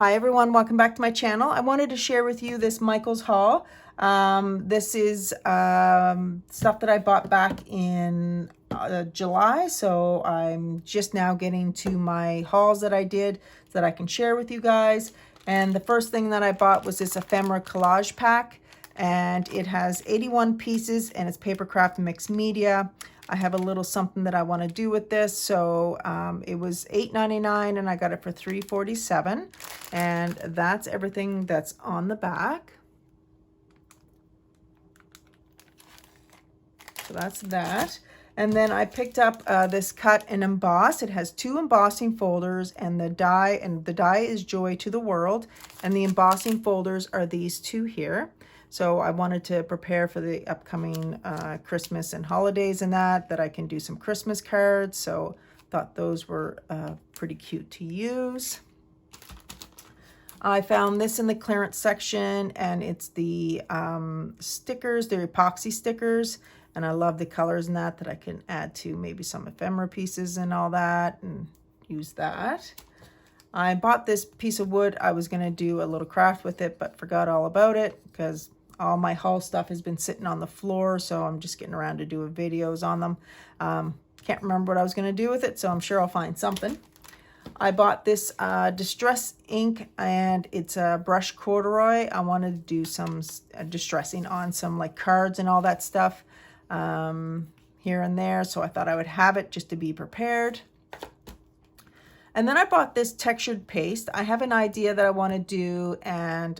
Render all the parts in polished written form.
Hi everyone, welcome back to my channel. I wanted to share with you this Michael's haul. This is stuff that I bought back in July, so I'm just now getting to my hauls that I did so that I can share with you guys. And the first thing that I bought was this ephemera collage pack, and it has 81 pieces and it's paper craft mixed media. I have a little something that I want to do with this, so it was $8.99 and I got it for $3.47, and that's everything that's on the back. So that's that. And then I picked up this cut and emboss. It has 2 embossing folders, and the die is Joy to the World, and the embossing folders are these 2 here. So I wanted to prepare for the upcoming Christmas and holidays and that I can do some Christmas cards. So thought those were pretty cute to use. I found this in the clearance section, and it's the stickers, the epoxy stickers. And I love the colors in that I can add to maybe some ephemera pieces and all that and use that. I bought this piece of wood. I was going to do a little craft with it, but forgot all about it because all my haul stuff has been sitting on the floor, so I'm just getting around to doing videos on them. Can't remember what I was going to do with it, so I'm sure I'll find something. I bought this distress ink, and it's a brush corduroy. I wanted to do some distressing on some like cards and all that stuff here and there, so I thought I would have it just to be prepared. And then I bought this textured paste. I have an idea that I want to do, and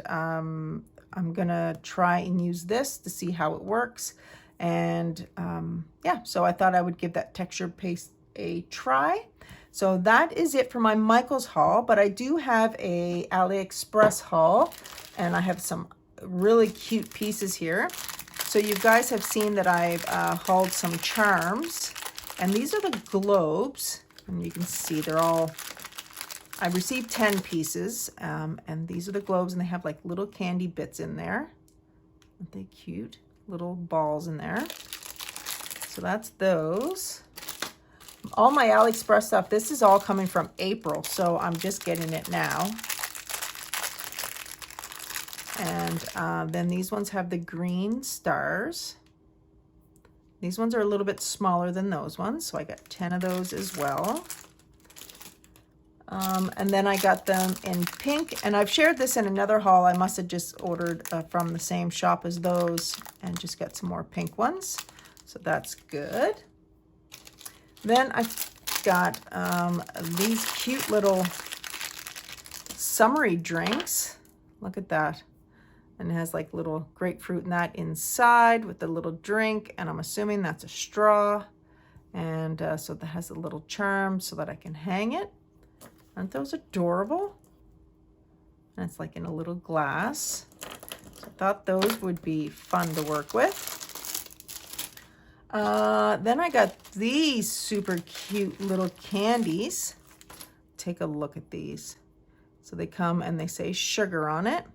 I'm gonna try and use this to see how it works. And yeah, so I thought I would give that textured paste a try. So that is it for my Michael's haul, but I do have a Aliexpress haul, and I have some really cute pieces here. So you guys have seen that I've hauled some charms, and these are the globes, and you can see they're all, I received 10 pieces, and these are the globes, and they have like little candy bits in there. Aren't they cute? Little balls in there. So that's those. All my Aliexpress stuff, this is all coming from April, so I'm just getting it now. And then these ones have the green stars. These ones are a little bit smaller than those ones, so I got 10 of those as well. And then I got them in pink, and I've shared this in another haul. I must have just ordered from the same shop as those and just got some more pink ones. So that's good. Then I got these cute little summery drinks. Look at that. And it has like little grapefruit and that inside with the little drink, and I'm assuming that's a straw. And so that has a little charm so that I can hang it. Aren't those adorable? And it's like in a little glass. So I thought those would be fun to work with. Then I got these super cute little candies. Take a look at these. So they come and they say sugar on it.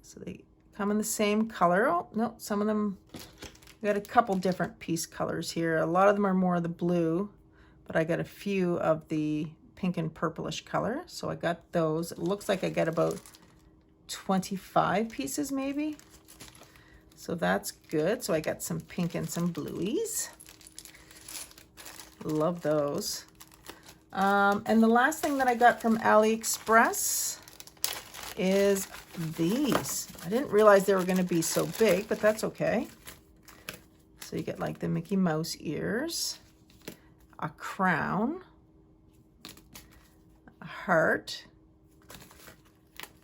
So they come in the same color. Oh, no, some of them, we got a couple different piece colors here. A lot of them are more of the blue, but I got a few of the pink and purplish color. So I got those. It looks like I got about 25 pieces maybe. So that's good. So I got some pink and some blueies. Love those. And the last thing that I got from Aliexpress is these. I didn't realize they were going to be so big, but that's okay. So you get like the Mickey Mouse ears, a crown, a heart,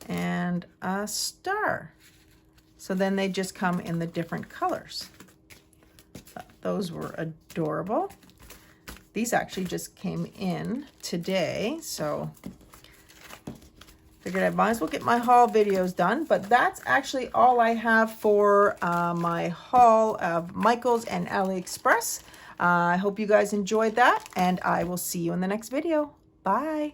and a star. So then they just come in the different colors. Those were adorable. These actually just came in today, so figured I might as well get my haul videos done. But that's actually all I have for my haul of Michael's and Aliexpress. I hope you guys enjoyed that, and I will see you in the next video. Bye.